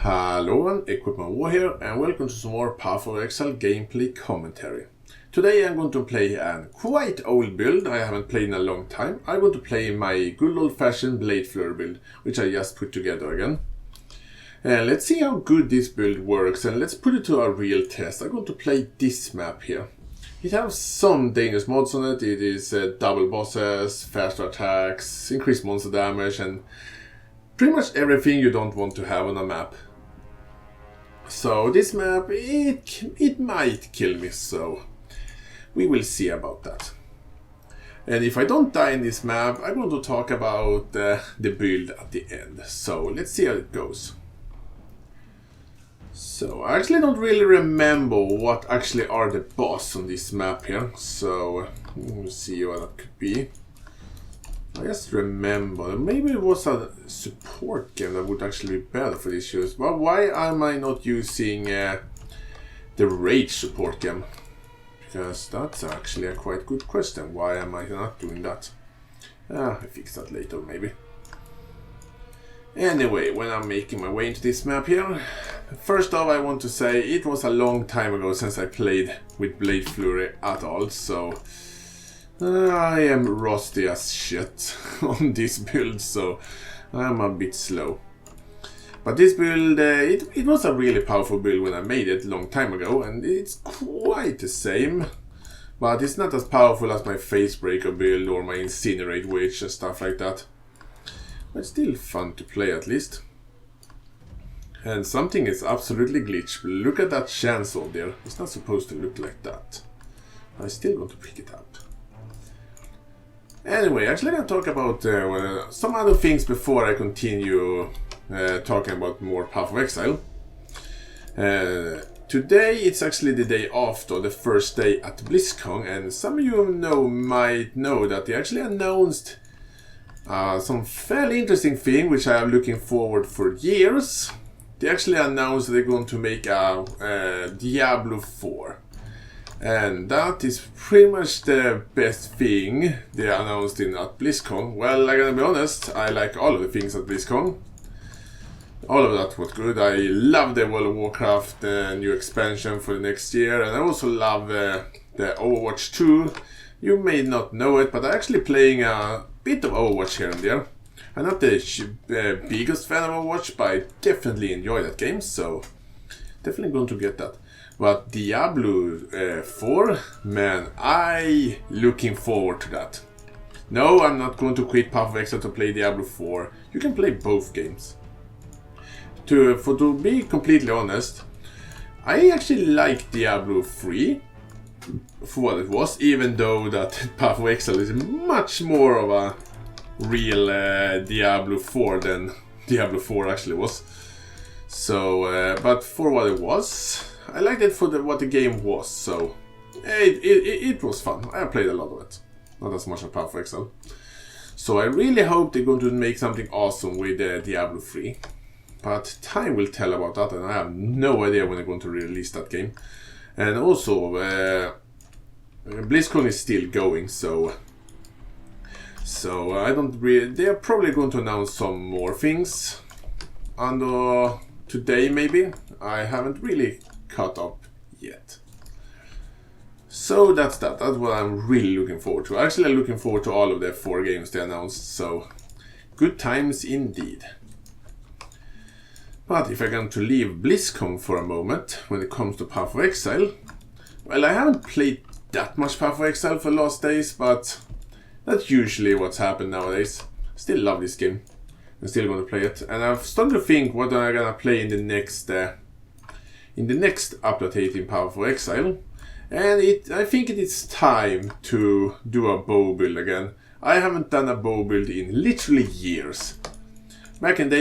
Hello and Equipment War here, and welcome to some more Path of Exile gameplay commentary. Today I'm going to play a quite old build I haven't played in a long time. I'm going to play my good old-fashioned Blade Flurry build, which I just put together again. Let's see how good this build works, and let's put it to a real test. I'm going to play this map here. It has some dangerous mods on it. It is double bosses, faster attacks, increased monster damage, and pretty much everything you don't want to have on a map. So this map, it might kill me, so we will see about that. And if I don't die in this map, I'm going to talk about the build at the end. So let's see how it goes. So I actually don't really remember what actually are the boss on this map here. So let's see what that could be. I just remember, maybe it was a support game that would actually be better for these shows. But why am I not using the Rage support game? Because that's actually a quite good question. Why am I not doing that? I fix that later maybe. Anyway, when I'm making my way into this map here, first off I want to say it was a long time ago since I played with Blade Flurry at all, so I am rusty as shit on this build, so I'm a bit slow. But this build, it was a really powerful build when I made it a long time ago, and it's quite the same. But it's not as powerful as my Facebreaker build or my Incinerate Witch and stuff like that. But it's still fun to play at least. And something is absolutely glitched. Look at that chainsaw there. It's not supposed to look like that. I'm still going to pick it up. Anyway, actually I'm going to talk about some other things before I continue talking about more Path of Exile. Today it's actually the day after the first day at BlizzCon, and some of you might know that they actually announced some fairly interesting thing which I am looking forward for years. They actually announced they're going to make a Diablo 4. And that is pretty much the best thing they announced at BlizzCon. Well, I'm gonna be honest, I like all of the things at BlizzCon. All of that was good. I love the World of Warcraft new expansion for the next year, and I also love the Overwatch 2. You may not know it, but I'm actually playing a bit of Overwatch here and there. I'm not the biggest fan of Overwatch, but I definitely enjoy that game, so definitely going to get that. But Diablo 4, man, I looking forward to that. No, I'm not going to quit Path of Exile to play Diablo 4. You can play both games. To be completely honest, I actually like Diablo 3 for what it was, even though that Path of Exile is much more of a real Diablo 4 than Diablo 4 actually was. So, but for what it was, I liked it for what the game was, so it was fun. I played a lot of it, not as much as Path of Exile. So I really hope they're going to make something awesome with Diablo 3. But time will tell about that, and I have no idea when they're going to release that game. And also, BlizzCon is still going, so I don't really. They're probably going to announce some more things under today, maybe. I haven't really caught up yet. So that's that. That's what I'm really looking forward to. Actually, I'm looking forward to all of the 4 games they announced. So good times indeed. But if I'm going to leave BlizzCon for a moment when it comes to Path of Exile, well, I haven't played that much Path of Exile for the last days, but that's usually what's happened nowadays. Still love this game. I'm still going to play it, and I've started to think what I'm going to play in the next update in Path of Exile. And I think it is time to do a bow build again. I haven't done a bow build in literally years. Back in the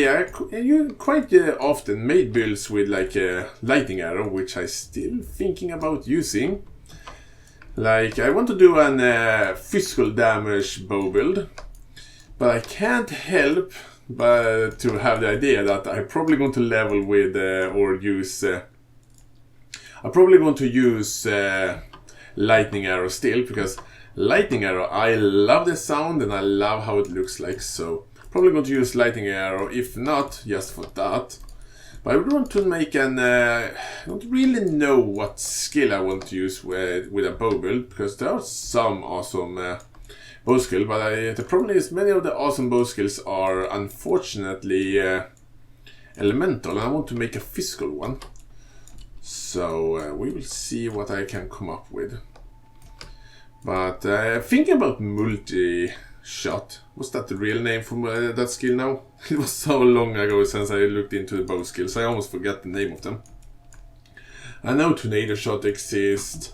day, you quite often made builds with like a lightning arrow, which I'm still thinking about using. Like, I want to do an physical damage bow build, but I can't help but to have the idea that I'm probably going to level with or use. I'm probably going to use lightning arrow still, because lightning arrow, I love the sound and I love how it looks like, so probably going to use lightning arrow, if not just for that. But I would want to make an... I don't really know what skill I want to use with a bow build, because there are some awesome bow skills, but the problem is many of the awesome bow skills are unfortunately elemental, and I want to make a physical one. So we will see what I can come up with. But thinking about multi-shot, was that the real name for that skill now? It was so long ago since I looked into the bow skills, I almost forgot the name of them. I know tornado shot exists.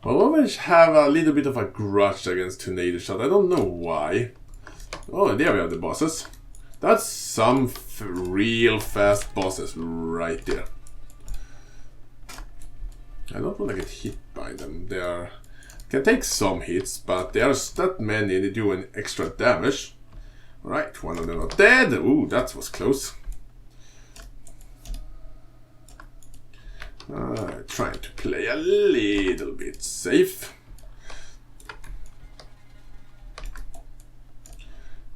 I always have a little bit of a grudge against tornado shot, I don't know why. Oh, there we have the bosses. That's some real fast bosses right there. I don't want to get hit by them. They can take some hits, but there's that many, they do an extra damage. Right, one of them are dead. Ooh, that was close. Trying to play a little bit safe.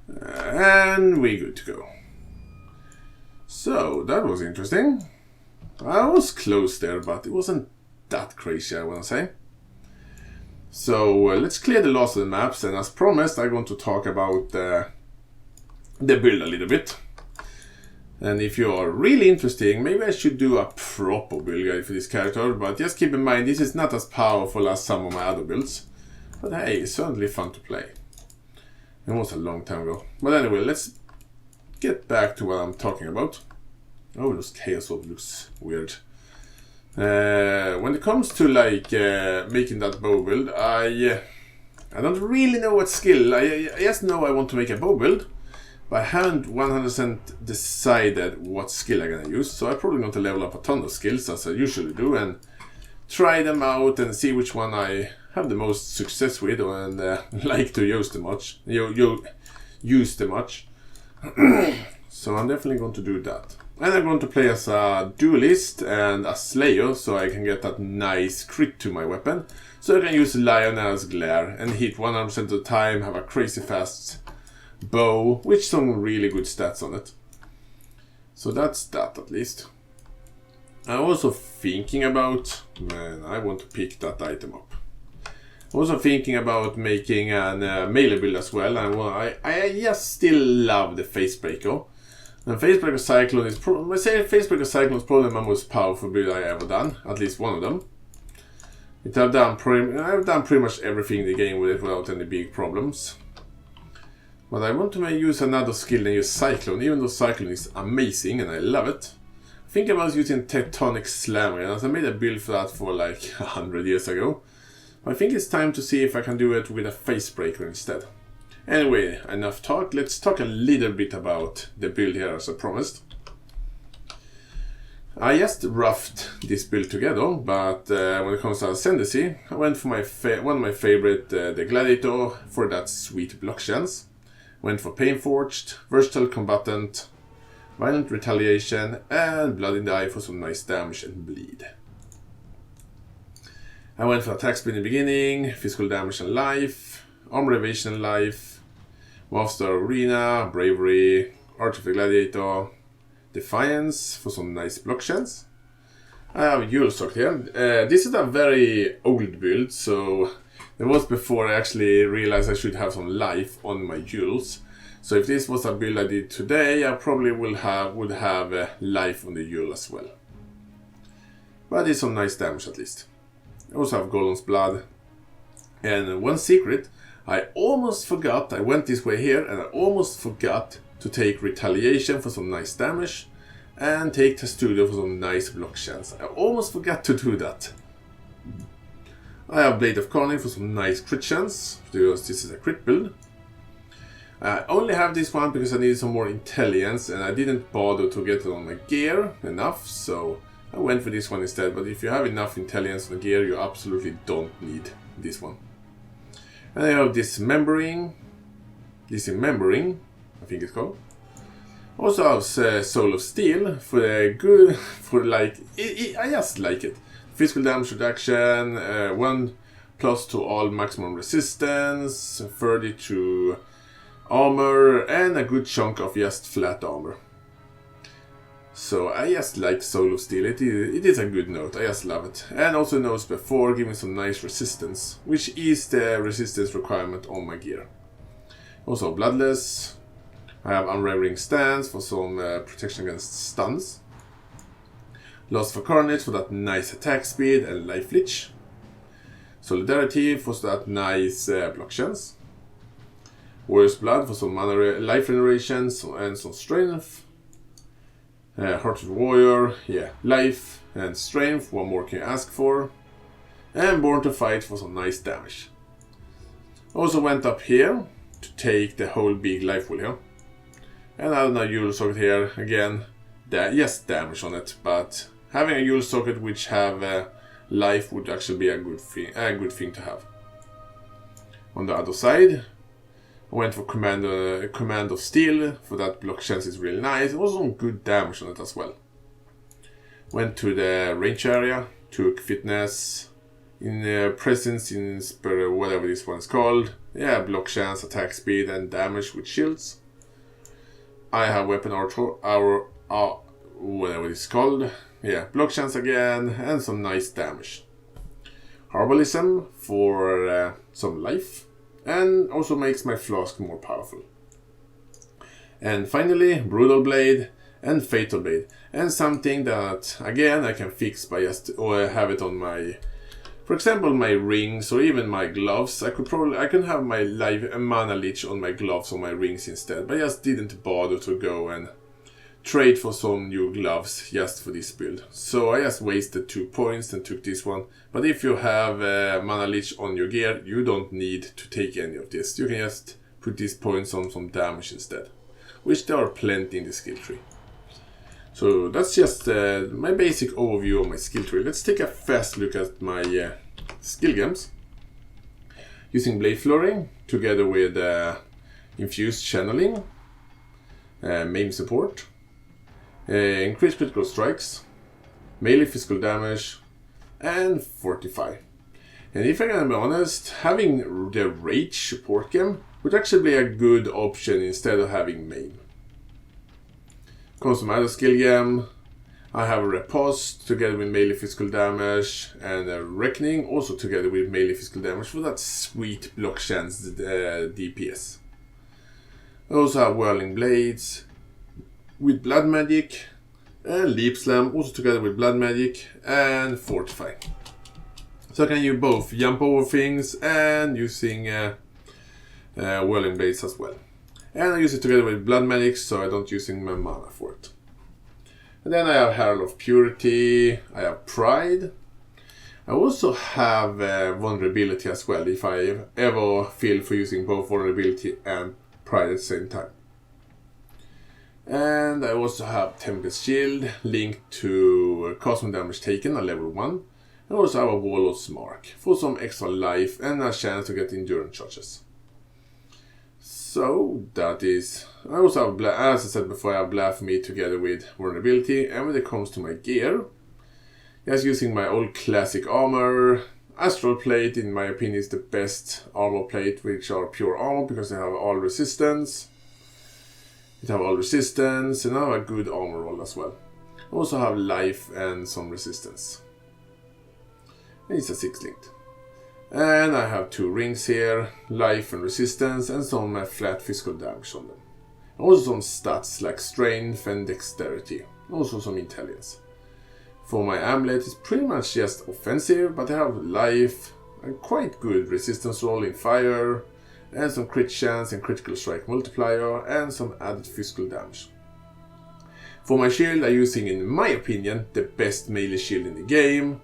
And we're good to go. So, that was interesting. I was close there, but it wasn't that crazy, I want to say. So let's clear the last of the maps, and as promised I'm going to talk about the build a little bit. And if you are really interested, maybe I should do a proper build guide for this character, but just keep in mind this is not as powerful as some of my other builds. But hey, it's certainly fun to play. It was a long time ago. But anyway, let's get back to what I'm talking about. Oh, those chaos orb looks weird. When it comes to like making that bow build, I don't really know what skill. I just know I want to make a bow build, but I haven't 100% decided what skill I'm gonna use. So I'm probably going to level up a ton of skills as I usually do and try them out and see which one I have the most success with and like to use the much. Use the much. So I'm definitely going to do that. And I'm going to play as a duelist and a slayer, so I can get that nice crit to my weapon. So I can use Lionel's Glare and hit 100% of the time, have a crazy fast bow, with some really good stats on it. So that's that at least. I'm also thinking about, man, I want to pick that item up. I'm also thinking about making an melee build as well, and I just still love the Facebreaker. And Facebreaker Cyclone is Facebreaker Cyclone is probably my most powerful build I ever done, at least one of them. I've done pretty much everything in the game with it without any big problems. But I want to use another skill than use Cyclone, even though Cyclone is amazing and I love it. Think about using Tectonic Slammer, and I made a build for that for like 100 years ago. I think it's time to see if I can do it with a Facebreaker instead. Anyway, enough talk. Let's talk a little bit about the build here as I promised. I just roughed this build together, but when it comes to Ascendancy, I went for one of my favorite, the Gladiator, for that sweet block chance. Went for Painforged, Versatile Combatant, Violent Retaliation, and Blood in the Eye for some nice damage and bleed. I went for Attack Speed in the beginning, Physical Damage and Life, Armor Evasion and Life, Master Arena, Bravery, Arch of the Gladiator, Defiance for some nice block chance. I have Yule Stock here. This is a very old build, so it was before I actually realized I should have some life on my Yules. So if this was a build I did today, I probably would have life on the Yule as well. But it's some nice damage at least. I also have Golem's Blood. And one secret, I almost forgot, I went this way here and I almost forgot to take Retaliation for some nice damage and take Testudo for some nice block chance. I almost forgot to do that. I have Blade of Conning for some nice crit chance, because this is a crit build. I only have this one because I needed some more intelligence and I didn't bother to get it on my gear enough, so I went for this one instead. But if you have enough intelligence on the gear, you absolutely don't need this one. And I have Dismembering, I think it's called. Also have Soul of Steel for the good, for like, I just like it. Physical damage reduction, 1+ to all maximum resistance, 30 to armor, and a good chunk of just flat armor. So I just like Soul of Steel, it is a good note, I just love it. And also notes before, giving some nice resistance, which is the resistance requirement on my gear. Also Bloodless, I have Unraveling Stance for some protection against stuns. Lost for Carnage for that nice attack speed and life leech. Solidarity for that nice block chance. Warrior's Blood for some mana life regeneration and some strength. Heart of the Warrior, yeah, life and strength, what more can you ask for? And Born to Fight for some nice damage. Also went up here to take the whole big life wheel here. And I have a Yule socket here, again, yes, damage on it, but having a Yule socket which have life would actually be a good thing to have. On the other side, I went for command of Steel, for that block chance is really nice. Also some good damage on it as well. Went to the range area, took fitness, in presence, in whatever this one's called. Yeah, block chance, attack speed and damage with shields. I have weapon whatever it's called. Yeah, block chance again and some nice damage. Herbalism for some life. And also makes my flask more powerful. And finally, Brutal Blade and Fatal Blade. And something that, again, I can fix by just have it on my, for example, my rings or even my gloves. I can have my mana leech on my gloves or my rings instead. But I just didn't bother to go and trade for some new gloves just for this build. So I just wasted 2 points and took this one. But if you have mana leech on your gear, you don't need to take any of this. You can just put these points on some damage instead, which there are plenty in the skill tree. So that's just my basic overview of my skill tree. Let's take a fast look at my skill gems. Using Blade Flurry together with Infused Channeling, Maim Support, increased critical strikes, melee physical damage, and Fortify. And if I'm gonna be honest, having the Rage support gem would actually be a good option instead of having Maim. Comes to my other skill gem, I have a Riposte together with melee physical damage, and a Reckoning also together with melee physical damage for that sweet block chance DPS. I also have Whirling Blades with Blood Magic, and Leap Slam also together with Blood Magic, and Fortify. So I can use both jump over things and using Whirling Blades as well. And I use it together with Blood Magic, so I don't using my mana for it. And then I have Herald of Purity, I have Pride. I also have Vulnerability as well, if I ever feel for using both Vulnerability and Pride at the same time. And I also have Tempest Shield linked to cosmic damage taken at level 1. I also have a Warlord's Mark for some extra life and a chance to get endurance charges. So that is, I also have, as I said before, I have Blasphemy together with Vulnerability. And when it comes to my gear, just using my old classic armor. Astral Plate in my opinion is the best armor plate, which are pure armor because they have all resistance. It have all resistance and I have a good armor roll as well. I also have life and some resistance. And it's a 6 linked. And I have 2 rings here, life and resistance, and some flat physical damage on them. Also some stats like strength and dexterity. Also some intelligence. For my amulet it's pretty much just offensive, but I have life, a quite good resistance roll in fire, and some crit chance and critical strike multiplier, and some added physical damage. For my shield I'm using, in my opinion, the best melee shield in the game.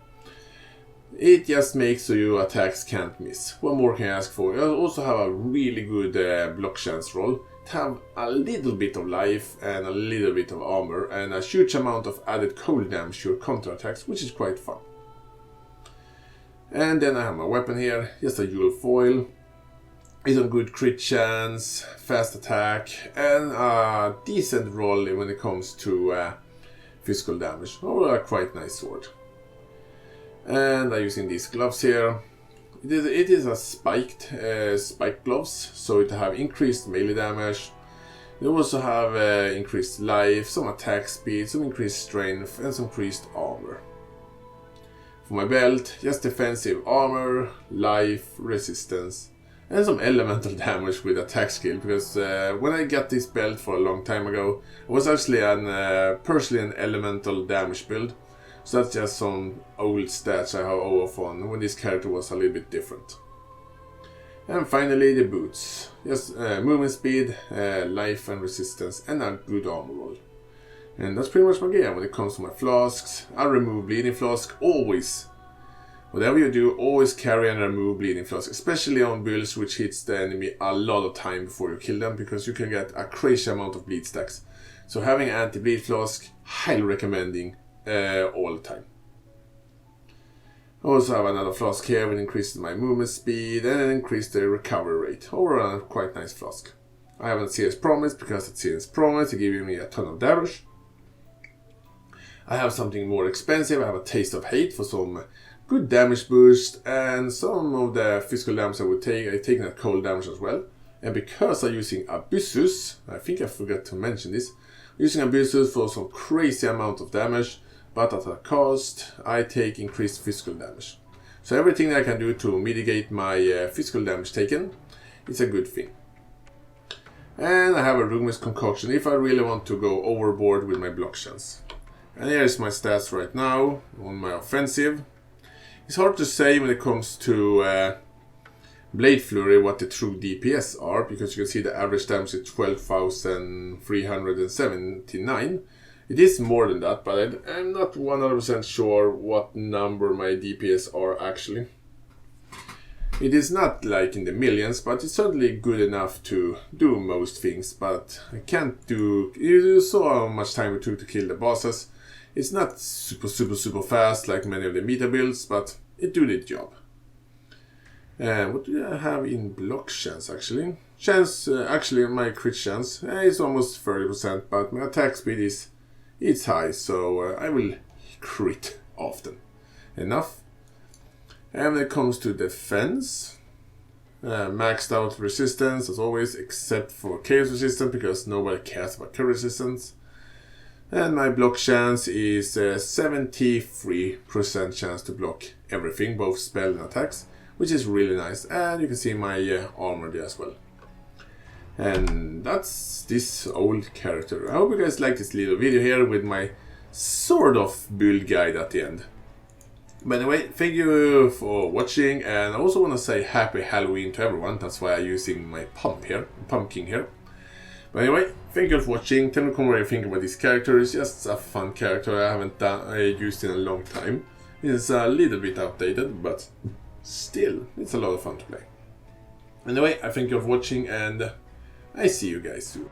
It just makes so your attacks can't miss. What more can I ask for? I also have a really good block chance roll. It have a little bit of life and a little bit of armor and a huge amount of added cold damage to your counter attacks, which is quite fun. And then I have my weapon here, just a Yule foil. It's a good crit chance, fast attack, and a decent roll when it comes to physical damage. Or a quite nice sword. And I'm using these gloves here. It is a spiked gloves, so it have increased melee damage. They also have increased life, some attack speed, some increased strength, and some increased armor. For my belt, just defensive armor, life, resistance, and some elemental damage with attack skill, because when I got this belt for a long time ago, it was actually personally an elemental damage build. So that's just some old stats I have off on when this character was a little bit different. And finally the boots. Just movement speed, life and resistance, and a good armor roll. And that's pretty much my gear when it comes to my flasks. I remove bleeding flask always. Whatever you do, always carry and remove bleeding flask, especially on builds which hits the enemy a lot of time before you kill them, because you can get a crazy amount of bleed stacks. So having anti-bleed flask, highly recommending all the time. I also have another flask here with increases my movement speed and increased the recovery rate. Overall, a quite nice flask. I have a serious promise, because it's serious promise to give me a ton of damage. I have something more expensive. I have a taste of hate for some good damage boost, and some of the physical damage I would take, I take that cold damage as well. And because I'm using Abyssus, I think I forgot to mention this, using Abyssus for some crazy amount of damage, but at a cost, I take increased physical damage. So everything that I can do to mitigate my physical damage taken, it's a good thing. And I have a Rugmus concoction if I really want to go overboard with my block chance. And here's my stats right now on my offensive. It's hard to say when it comes to Blade Flurry what the true DPS are, because you can see the average damage is 12,379. It is more than that, but I'm not 100% sure what number my DPS are actually. It is not like in the millions, but it's certainly good enough to do most things, but I can't do... You saw how much time it took to kill the bosses. It's not super fast like many of the meta builds, but it do the job. What do I have in block chance actually? Chance, actually my crit chance is almost 30%, but my attack speed is high, so I will crit often enough. And when it comes to defense, maxed out resistance as always, except for chaos resistance, because nobody cares about chaos resistance. And my block chance is 73% chance to block everything, both spell and attacks, which is really nice. And you can see my armor there as well. And that's this old character. I hope you guys like this little video here with my sort of build guide at the end. But anyway, thank you for watching, and I also want to say happy Halloween to everyone. That's why I'm using my pumpkin here. But anyway, thank you for watching. Tell me what you think about this character. It's just a fun character I haven't used in a long time. It's a little bit outdated, but still, it's a lot of fun to play. Anyway, I thank you for watching, and I see you guys soon.